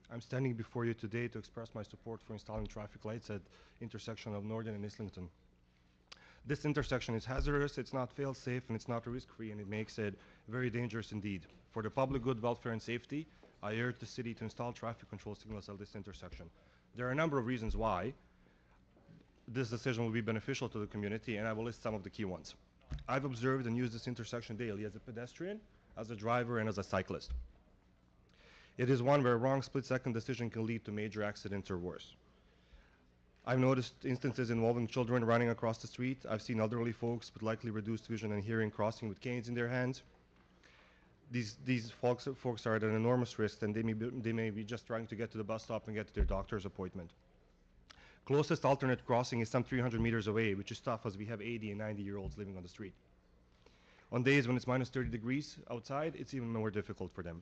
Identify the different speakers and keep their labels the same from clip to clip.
Speaker 1: I'm standing before you today to express my support for installing traffic lights at intersection of Nordin and Islington. This intersection is hazardous, it's not fail-safe, and it's not risk-free, and it makes it very dangerous indeed. For the public good, welfare, and safety, I urge the city to install traffic control signals at this intersection. There are a number of reasons why this decision will be beneficial to the community, and I will list some of the key ones. I've observed and used this intersection daily as a pedestrian, as a driver, and as a cyclist. It is one where a wrong split-second decision can lead to major accidents or worse. I've noticed instances involving children running across the street. I've seen elderly folks with likely reduced vision and hearing crossing with canes in their hands. These folks are at an enormous risk, and they may be just trying to get to the bus stop and get to their doctor's appointment. Closest alternate crossing is some 300 meters away, which is tough as we have 80 and 90-year-olds living on the street. On days when it's minus 30 degrees outside, it's even more difficult for them.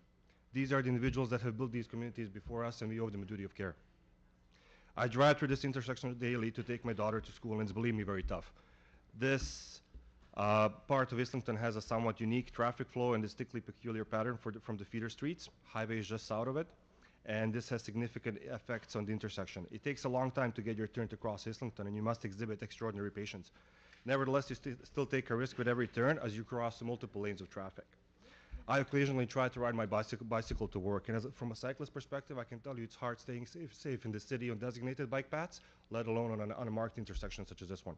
Speaker 1: These are the individuals that have built these communities before us, and we owe them a duty of care. I drive through this intersection daily to take my daughter to school, and it's, believe me, very tough. This part of Islington has a somewhat unique traffic flow and distinctly peculiar pattern from the feeder streets. Highway is just south of it, and this has significant effects on the intersection. It takes a long time to get your turn to cross Islington, and you must exhibit extraordinary patience. Nevertheless, you still take a risk with every turn as you cross multiple lanes of traffic. I occasionally try to ride my bicycle to work, and from a cyclist perspective, I can tell you it's hard staying safe in the city on designated bike paths, let alone on a marked intersection such as this one.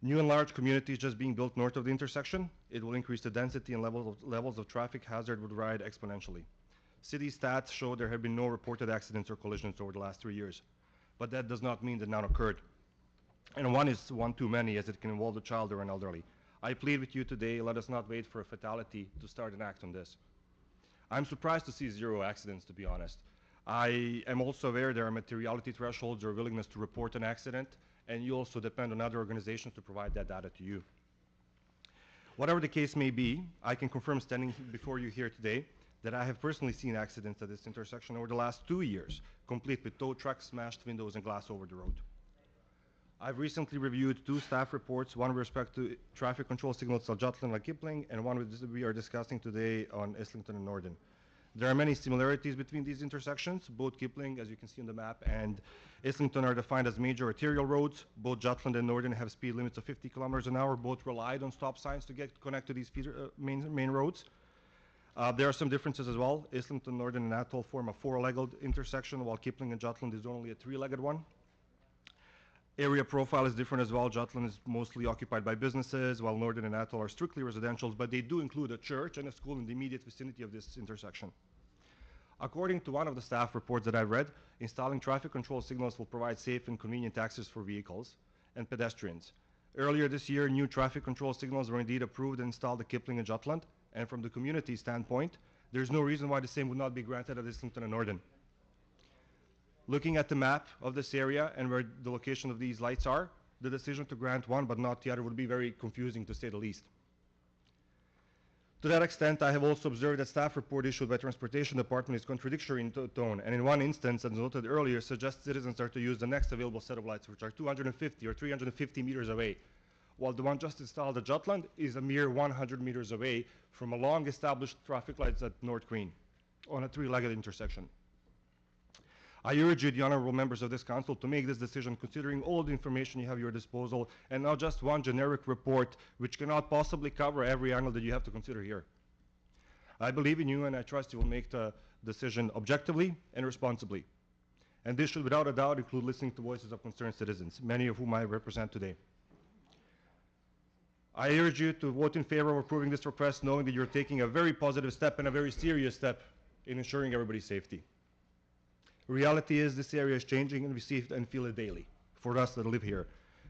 Speaker 1: New and large communities just being built north of the intersection, it will increase the density and levels of traffic hazard would rise exponentially. City stats show there have been no reported accidents or collisions over the last 3 years, but that does not mean that none occurred. And one is one too many, as it can involve a child or an elderly. I plead with you today, let us not wait for a fatality to start an act on this. I'm surprised to see 0 accidents, to be honest. I am also aware there are materiality thresholds or willingness to report an accident, and you also depend on other organizations to provide that data to you. Whatever the case may be, I can confirm standing before you here today that I have personally seen accidents at this intersection over the last 2 years, complete with tow trucks, smashed windows, and glass over the road. I've recently reviewed 2 staff reports, one with respect to traffic control signals on Jutland and Kipling, and one we are discussing today on Islington and Nordin. There are many similarities between these intersections. Both Kipling, as you can see on the map, and Islington are defined as major arterial roads. Both Jutland and Nordin have speed limits of 50 kilometers an hour. Both relied on stop signs to connect to these main roads. There are some differences as well. Islington, Nordin, and Atoll form a 4-legged intersection, while Kipling and Jutland is only a 3-legged one. Area profile is different as well. Jutland is mostly occupied by businesses, while Nordin and Atoll are strictly residential, but they do include a church and a school in the immediate vicinity of this intersection. According to one of the staff reports that I've read, installing traffic control signals will provide safe and convenient access for vehicles and pedestrians. Earlier this year, new traffic control signals were indeed approved and installed at Kipling and Jutland, and from the community standpoint, there's no reason why the same would not be granted at Islington and Nordin. Looking at the map of this area and where the location of these lights are, the decision to grant one but not the other would be very confusing, to say the least. To that extent, I have also observed that staff report issued by Transportation Department is contradictory in tone, and in one instance, as noted earlier, suggests citizens are to use the next available set of lights, which are 250 or 350 meters away, while the one just installed at Jutland is a mere 100 meters away from a long-established traffic lights at North Green on a 3-legged intersection. I urge you, the honorable members of this council, to make this decision considering all the information you have at your disposal and not just one generic report which cannot possibly cover every angle that you have to consider here. I believe in you, and I trust you will make the decision objectively and responsibly. And this should without a doubt include listening to voices of concerned citizens, many of whom I represent today. I urge you to vote in favor of approving this request, knowing that you're taking a very positive step and a very serious step in ensuring everybody's safety. Reality is this area is changing, and we see it and feel it daily for us that live here.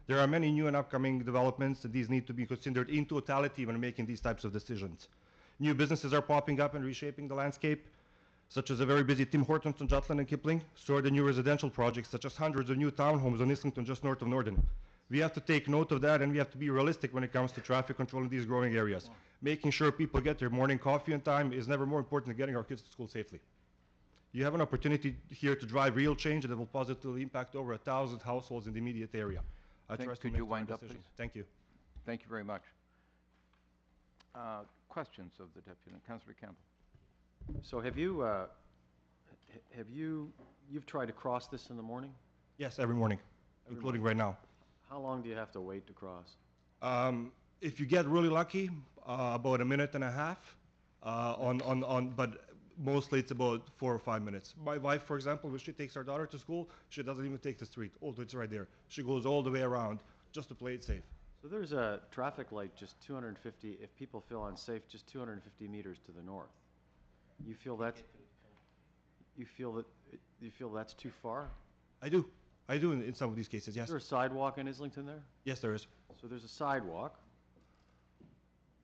Speaker 1: There are many new and upcoming developments, and these need to be considered in totality when making these types of decisions. New businesses are popping up and reshaping the landscape, such as a very busy Tim Hortons on Jutland and Kipling. So are the new residential projects, such as hundreds of new townhomes on Islington just north of Nordin. We have to take note of that, and we have to be realistic when it comes to traffic control in these growing areas. Making sure people get their morning coffee on time is never more important than getting our kids to school safely. You have an opportunity here to drive real change that will positively impact over 1,000 households in the immediate area. I trust you make the right decision. Thank you.
Speaker 2: Thank you very much. Questions of the deputy, Councillor Campbell.
Speaker 3: So have you
Speaker 2: You've tried to cross this in the morning?
Speaker 1: Yes, every morning,
Speaker 2: Every
Speaker 1: including
Speaker 2: morning.
Speaker 1: right now.
Speaker 2: How long do you have to wait to cross?
Speaker 1: If you get really lucky, about a minute and a half. But mostly it's about 4 or 5 minutes. My wife, for example, when she takes her daughter to school, she doesn't even take the street. Although it's right there. She goes all the way around just to play it safe.
Speaker 2: So there's a traffic light just 250, if people feel unsafe, just 250 meters to the north. You feel that's, you feel that, you feel that's too far?
Speaker 1: I do. I do in some of these cases,
Speaker 2: Is
Speaker 1: yes.
Speaker 2: there a sidewalk in Islington there?
Speaker 1: Yes, there is.
Speaker 2: So there's a sidewalk.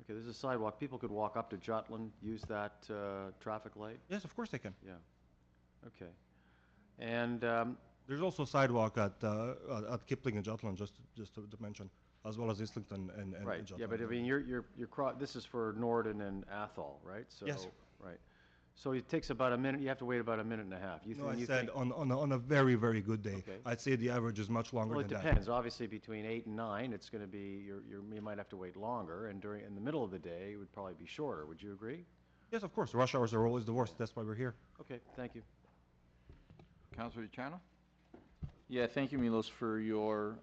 Speaker 2: Okay, there's a sidewalk. People could walk up to Jutland, use that traffic light?
Speaker 1: Yes, of course they can.
Speaker 2: Yeah. Okay. And
Speaker 1: There's also a sidewalk at Kipling and Jutland, just to mention, as well as Islington and
Speaker 2: right,
Speaker 1: Jutland.
Speaker 2: yeah, but I mean, this is for Nordin and Athol, right? So,
Speaker 1: Yes.
Speaker 2: right. So it takes about a minute, you have to wait about a minute and a half.
Speaker 1: No, I
Speaker 2: you
Speaker 1: said
Speaker 2: think,
Speaker 1: on a very, very good day.
Speaker 2: Okay.
Speaker 1: I'd say the average is much longer
Speaker 2: well, it
Speaker 1: than that.
Speaker 2: depends. Obviously, between 8 and 9, it's going to be, you might have to wait longer, and in the middle of the day, it would probably be shorter. Would you agree?
Speaker 1: Yes, of course. Rush hours are always the worst. That's why we're here.
Speaker 2: Okay, thank you.
Speaker 3: Councilor Chano?
Speaker 4: Yeah, thank you, Milos, for your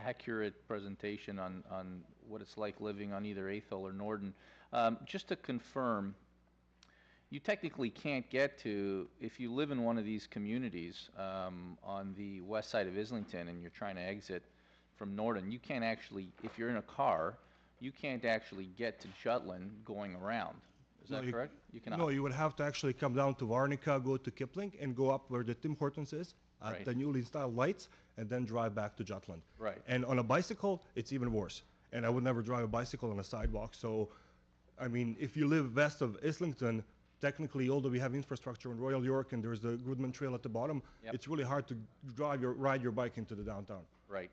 Speaker 4: accurate presentation on what it's like living on either Athol or Norden. Just to confirm, you technically can't get to, if you live in one of these communities on the west side of Islington and you're trying to exit from Norden, you can't actually, if you're in a car, you can't actually get to Jutland going around. Is that correct? You cannot.
Speaker 1: No, you would have to actually come down to Varnica, go to Kipling, and go up where the Tim Hortons is at
Speaker 4: Right.
Speaker 1: the newly installed lights, and then drive back to Jutland.
Speaker 4: Right.
Speaker 1: And on a bicycle, it's even worse. And I would never drive a bicycle on a sidewalk. So, I mean, if you live west of Islington, technically, although we have infrastructure in Royal York and there's the Goodman Trail at the bottom,
Speaker 4: Yep.
Speaker 1: it's really hard to ride your bike into the downtown.
Speaker 4: Right.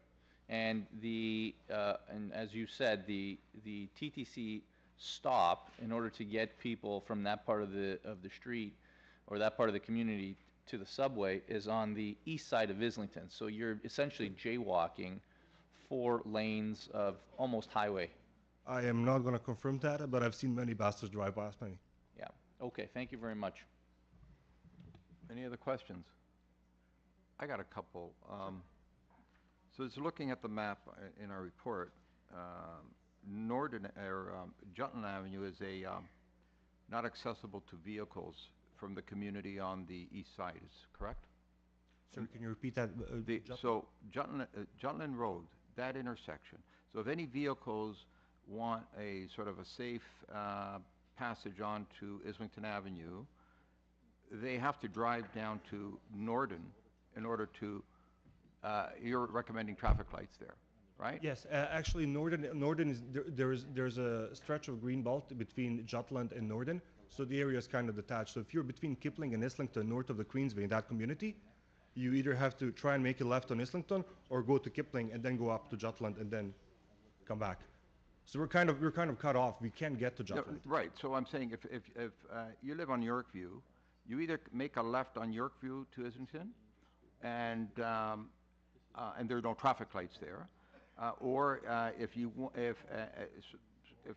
Speaker 4: And and as you said, the TTC stop in order to get people from that part of the street or that part of the community to the subway is on the east side of Islington. So you're essentially jaywalking 4 lanes of almost highway.
Speaker 1: I am not going to confirm that, but I've seen many buses drive past me.
Speaker 4: Yeah. Okay. Thank you very much.
Speaker 3: Any other questions? I got a couple. So it's looking at the map in our report, Norden or Jutland Avenue is not accessible to vehicles from the community on the east side, is correct?
Speaker 1: Sir, can you repeat that?
Speaker 3: So Jutland Road, that intersection. So if any vehicles want a sort of a safe passage onto Islington Avenue, they have to drive down to Norden in order to, you're recommending traffic lights there, right?
Speaker 1: Yes, actually, Norden is there's a stretch of green belt between Jutland and Norden, so the area is kind of detached. So if you're between Kipling and Islington, north of the Queensway in that community, you either have to try and make a left on Islington or go to Kipling and then go up to Jutland and then come back. So we're kind of cut off. We can't get to
Speaker 3: No,
Speaker 1: Jutland.
Speaker 3: right. So I'm saying if you live on Yorkview, you either make a left on Yorkview to Islington, and there are no traffic lights there, or if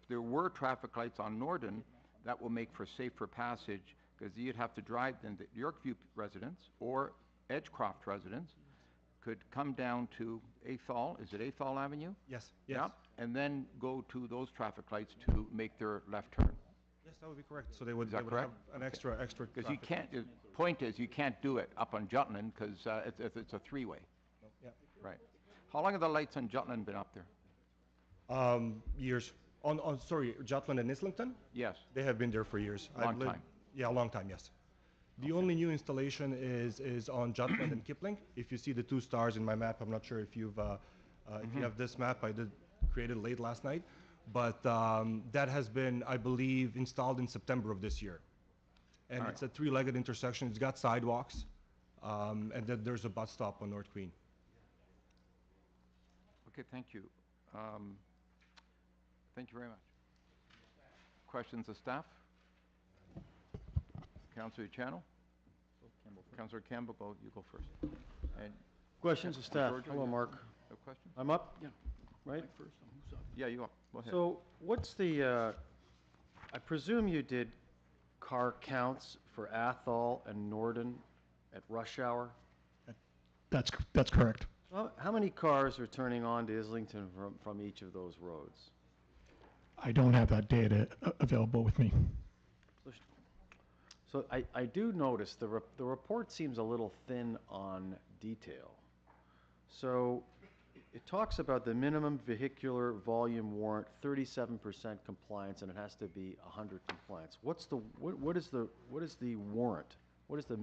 Speaker 3: there were traffic lights on Norden, that will make for safer passage because you'd have to drive then the Yorkview residents or Edgecroft residents could come down to Athol. Is it Athol Avenue?
Speaker 1: Yes,
Speaker 3: Yeah,
Speaker 1: yes.
Speaker 3: and then go to those traffic lights to make their left turn.
Speaker 1: Yes, that would be correct. So they would,
Speaker 3: Is that
Speaker 1: they would
Speaker 3: correct?
Speaker 1: have an extra
Speaker 3: Because you
Speaker 1: traffic.
Speaker 3: can't, the point is, you can't do it up on Jutland because it's a three-way.
Speaker 1: Yeah.
Speaker 3: Right. How long have the lights on Jutland been up there?
Speaker 1: Years. Sorry, Jutland and Islington?
Speaker 3: Yes.
Speaker 1: They have been there for years.
Speaker 3: Long time.
Speaker 1: Yeah, a long time, yes. The only new installation is on Jutland and Kipling. If you see the 2 stars in my map, I'm not sure if you've if you have this map. I did create it late last night, but that has been, I believe, installed in September of this year. And
Speaker 3: All
Speaker 1: it's
Speaker 3: right.
Speaker 1: a 3-legged intersection. It's got sidewalks, and then there's a bus stop on North Queen.
Speaker 3: Okay, thank you. Thank you very much. Questions of staff? Councilor Channel? Councilor Campbell, you go first. And
Speaker 2: Questions of staff?
Speaker 3: Georgia,
Speaker 2: Hello,
Speaker 3: you
Speaker 2: Mark.
Speaker 3: have a question?
Speaker 2: I'm up? Yeah. Right?
Speaker 3: Yeah, you are. Go ahead.
Speaker 2: So what's the, I presume you did car counts for Athol and Nordin at rush hour?
Speaker 5: That's correct.
Speaker 2: How many cars are turning on to Islington from each of those roads?
Speaker 5: I don't have that data available with me.
Speaker 2: So I do notice the report seems a little thin on detail. So it talks about the minimum vehicular volume warrant, 37% compliance, and it has to be 100 compliance. What is the warrant? What is the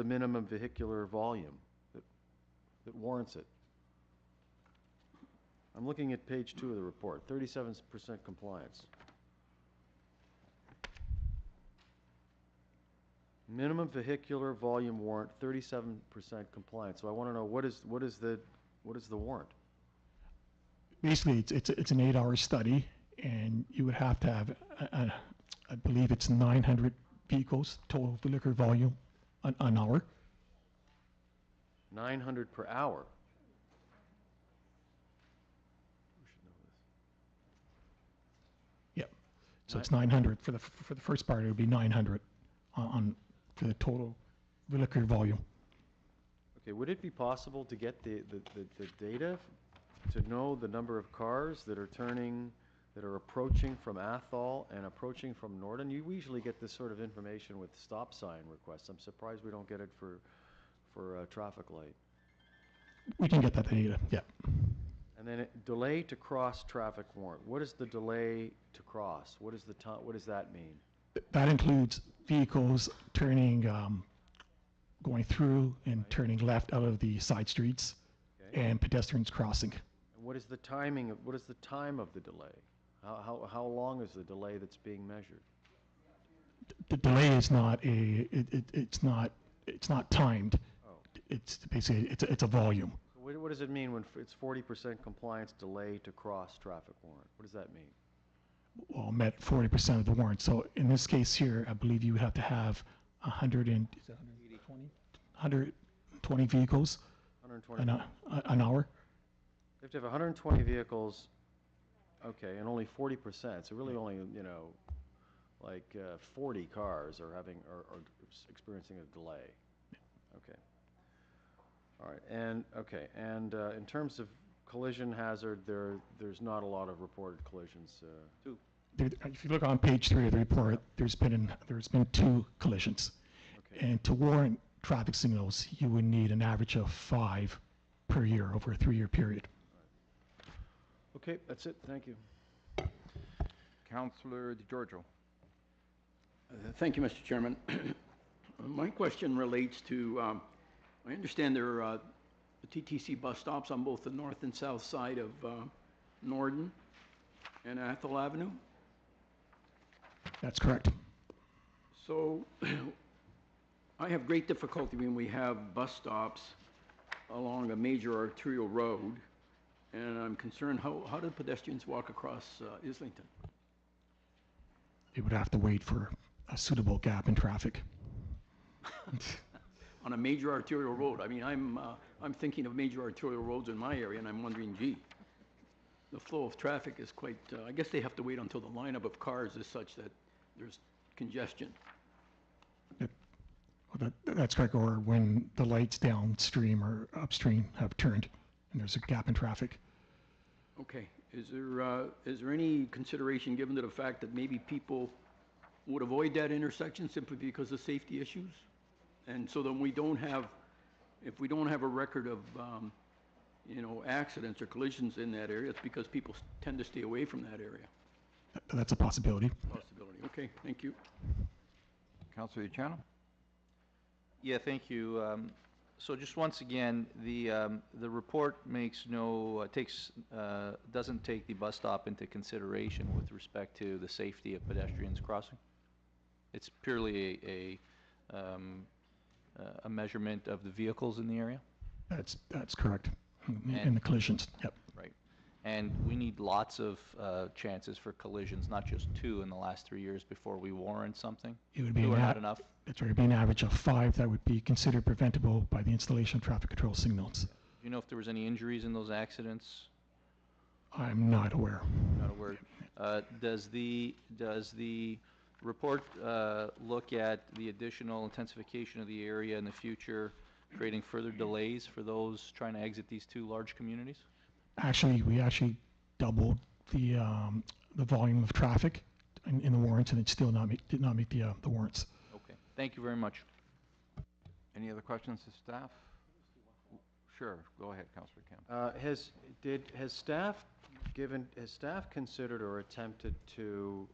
Speaker 2: minimum vehicular volume that warrants it? I'm looking at page 2 of the report, 37% compliance. Minimum vehicular volume warrant, 37% compliance. So I want to know what is the warrant?
Speaker 5: Basically, it's an 8-hour study, and you would have to have, I believe it's 900 vehicles total vehicular volume an hour.
Speaker 2: 900 per hour. We should know this.
Speaker 5: Yep. So it's 900 for the first part. It would be 900 for the total vehicular volume.
Speaker 2: Okay, would it be possible to get the data to know the number of cars that are approaching from Athol and approaching from Nordin? We usually get this sort of information with stop sign requests. I'm surprised we don't get it for a traffic light.
Speaker 5: We can get that data, yeah.
Speaker 2: And then delay to cross traffic warrant. What is the delay to cross? What is the time? What does that mean?
Speaker 5: That includes vehicles turning, going through and turning left out of the side streets,
Speaker 2: Okay.
Speaker 5: and pedestrians crossing.
Speaker 2: And what is the timing? What is the time of the delay? How long is the delay that's being measured?
Speaker 5: The delay is not it's not timed.
Speaker 2: Oh.
Speaker 5: It's basically it's a volume.
Speaker 2: So what does it mean when it's 40% compliance delay to cross traffic warrant? What does that mean?
Speaker 5: Well, met 40% of the warrant. So in this case here, I believe you have to have 120 vehicles
Speaker 2: 120.
Speaker 5: an hour.
Speaker 2: You have to have 120 vehicles, okay, and only 40%. So really only, like 40 cars are experiencing a delay. Okay. All right. And in terms of collision hazard, there's not a lot of reported collisions.
Speaker 5: If you look on page 3 of the report, there's been 2 collisions.
Speaker 2: Okay.
Speaker 5: And to warrant traffic signals, you would need an average of 5 per year over a 3-year period.
Speaker 2: Okay, that's it. Thank you.
Speaker 3: Councillor DiGiorgio.
Speaker 6: Thank you, Mr. Chairman. My question relates to, I understand there are TTC bus stops on both the north and south side of Nordin and Athol Avenue.
Speaker 5: That's correct.
Speaker 6: So I have great difficulty when we have bus stops along a major arterial road, and I'm concerned how do pedestrians walk across Islington?
Speaker 5: You would have to wait for a suitable gap in traffic.
Speaker 6: On a major arterial road. I mean, I'm thinking of major arterial roads in my area, and I'm wondering, gee, the flow of traffic is quite, I guess they have to wait until the lineup of cars is such that there's congestion.
Speaker 5: That's correct, or when the lights downstream or upstream have turned and there's a gap in traffic.
Speaker 6: Okay, is there any consideration given to the fact that maybe people would avoid that intersection simply because of safety issues? And so then if we don't have a record of, accidents or collisions in that area, it's because people tend to stay away from that area.
Speaker 5: That's a possibility.
Speaker 6: Possibility. Okay, thank you.
Speaker 3: Councillor Channel.
Speaker 4: Yeah, thank you. So just once again, the report doesn't take the bus stop into consideration with respect to the safety of pedestrians crossing. It's purely a measurement of the vehicles in the area.
Speaker 5: That's correct. In the collisions. Yep.
Speaker 4: Right. And we need lots of chances for collisions, not just 2 in the last 3 years before we warrant something.
Speaker 5: It would be
Speaker 4: 2 are not enough.
Speaker 5: That's right. It would be an average of 5 that would be considered preventable by the installation of traffic control signals.
Speaker 4: Do you know if there was any injuries in those accidents?
Speaker 5: I'm not aware.
Speaker 4: Not aware. Does the report look at the additional intensification of the area in the future, creating further delays for those trying to exit these two large communities?
Speaker 5: Actually, we actually doubled the volume of traffic in the warrants, and it still did not meet the warrants.
Speaker 4: Okay, thank you very much.
Speaker 3: Any other questions to staff? Sure, go ahead, Councillor Campbell.
Speaker 2: Has staff considered or attempted to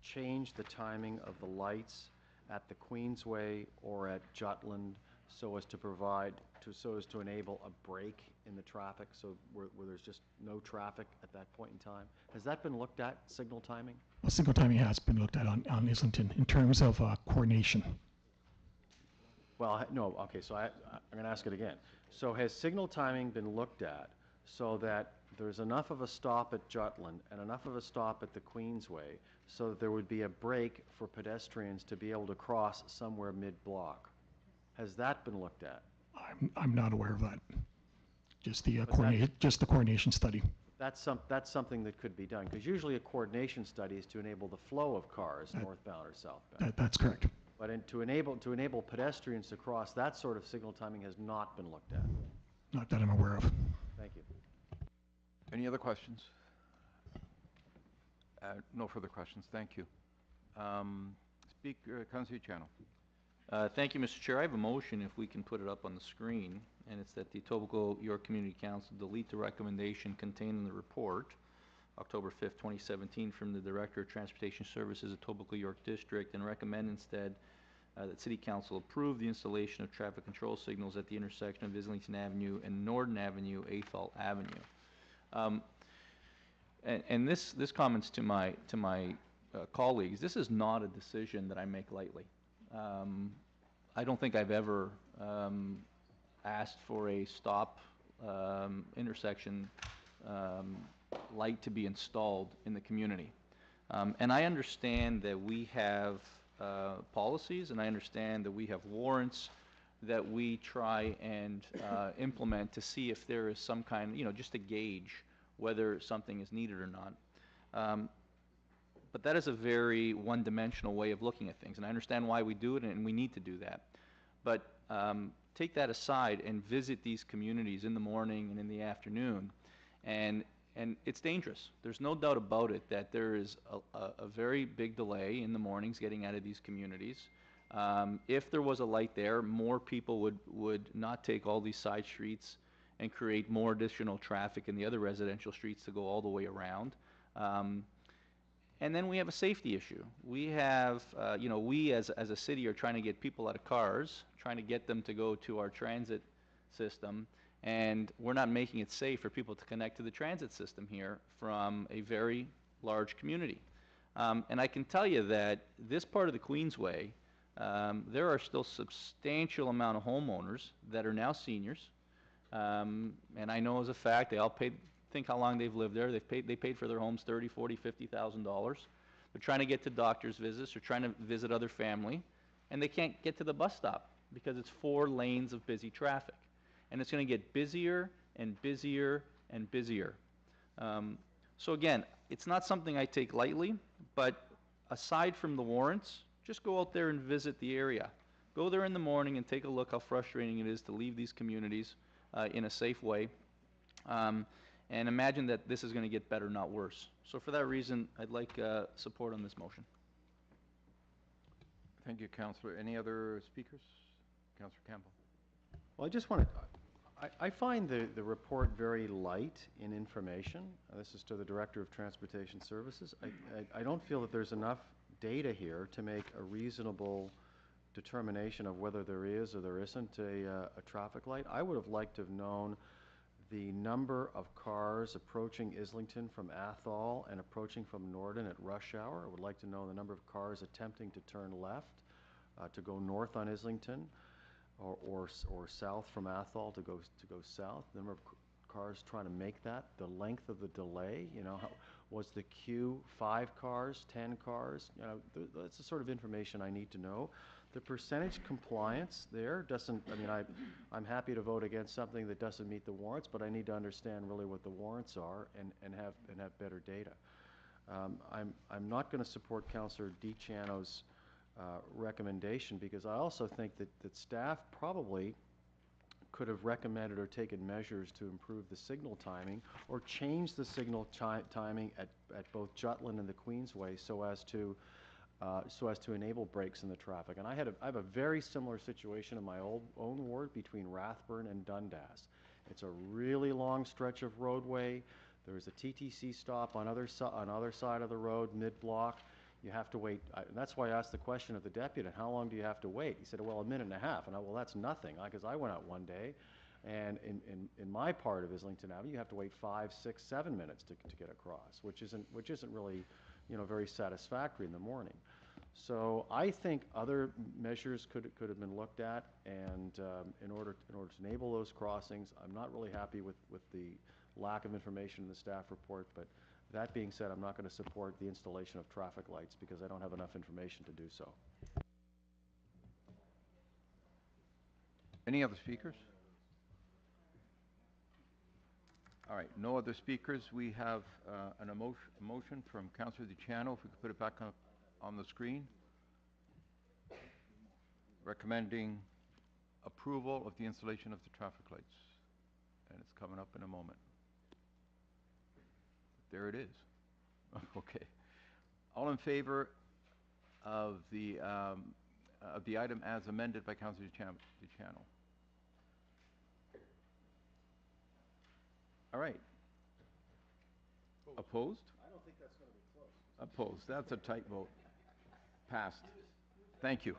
Speaker 2: change the timing of the lights at the Queensway or at Jutland so as to enable a break in the traffic, so where there's just no traffic at that point in time? Has that been looked at, signal timing?
Speaker 5: Well, signal timing has been looked at on Islington in terms of coordination.
Speaker 2: Well, no, okay, so I'm going to ask it again. So has signal timing been looked at so that there's enough of a stop at Jutland and enough of a stop at the Queensway so that there would be a break for pedestrians to be able to cross somewhere mid-block? Has that been looked at?
Speaker 5: I'm not aware of that. Just the
Speaker 2: But
Speaker 5: just the coordination study.
Speaker 2: That's something that could be done, because usually a coordination study is to enable the flow of cars northbound or southbound.
Speaker 5: That's correct.
Speaker 2: But to enable pedestrians to cross, that sort of signal timing has not been looked at.
Speaker 5: Not that I'm aware of.
Speaker 2: Thank you.
Speaker 3: Any other questions? No further questions, thank you. Councillor Channel.
Speaker 4: Thank you, Mr. Chair. I have a motion, if we can put it up on the screen, and it's that the Etobicoke York Community Council delete the recommendation contained in the report, October 5th, 2017, from the Director of Transportation Services, Etobicoke York District, and recommend instead that City Council approve the installation of traffic control signals at the intersection of Islington Avenue and Nordin Avenue, Athol Avenue. And this comments to my colleagues. This is not a decision that I make lightly. I don't think I've ever asked for a stop intersection light to be installed in the community. And I understand that we have policies, and I understand that we have warrants that we try and implement to see if there is some kind, just to gauge whether something is needed or not. But that is a very one-dimensional way of looking at things, and I understand why we do it, and we need to do that. But take that aside and visit these communities in the morning and in the afternoon, and it's dangerous. There's no doubt about it that there is a very big delay in the mornings getting out of these communities. If there was a light there, more people would not take all these side streets and create more additional traffic in the other residential streets to go all the way around. And then we have a safety issue. We have, we as a city are trying to get people out of cars, trying to get them to go to our transit system, and we're not making it safe for people to connect to the transit system here from a very large community. And I can tell you that this part of the Queensway, there are still substantial amount of homeowners that are now seniors, and I know as a fact they all paid. Think how long they've lived there. They paid for their homes $30,000, $40,000, $50,000. They're trying to get to doctor's visits. They're trying to visit other family, and they can't get to the bus stop because it's 4 lanes of busy traffic, and it's going to get busier and busier and busier. So again, it's not something I take lightly, but aside from the warrants, just go out there and visit the area. Go there in the morning and take a look how frustrating it is to leave these communities in a safe way. And imagine that this is going to get better, not worse. So for that reason, I'd like support on this motion.
Speaker 3: Thank you, Councillor. Any other speakers? Councillor Campbell.
Speaker 2: Well, I just want to, I find the report very light in information. This is to the Director of Transportation Services. I don't feel that there's enough data here to make a reasonable determination of whether there is or there isn't a traffic light. I would have liked to have known the number of cars approaching Islington from Athol and approaching from Nordin at rush hour. I would like to know the number of cars attempting to turn left to go north on Islington, or south from Athol to go south. The number of cars trying to make that, the length of the delay. Was the queue 5 cars, 10 cars? That's the sort of information I need to know. The percentage compliance there doesn't, I'm happy to vote against something that doesn't meet the warrants, but I need to understand really what the warrants are and have better data. I'm not going to support Councillor DiCiano's recommendation, because I also think that staff probably could have recommended or taken measures to improve the signal timing or change the signal timing at both Jutland and the Queensway so as to enable breaks in the traffic. And I have a very similar situation in my own ward between Rathburn and Dundas. It's a really long stretch of roadway. There's a TTC stop on other side of the road, mid-block. You have to wait. That's why I asked the question of the deputy, how long do you have to wait? He said, well, a minute and a half. And well, that's nothing, because I went out one day, and in my part of Islington Avenue, you have to wait 5, 6, 7 minutes to get across, which isn't really, very satisfactory in the morning. So I think other measures could have been looked at, and in order to enable those crossings. I'm not really happy with the lack of information in the staff report, but that being said, I'm not going to support the installation of traffic lights because I don't have enough information to do so.
Speaker 3: Any other speakers? All right, no other speakers. We have a motion from Councillor DiCiano. If we could put it back on the screen. Recommending approval of the installation of the traffic lights. And it's coming up in a moment. There it is. Okay. All in favor of the item as amended by Councillor DiCiano? All right. Opposed?
Speaker 2: I don't think that's going to be close.
Speaker 3: Opposed. That's a tight vote. Passed. Thank you.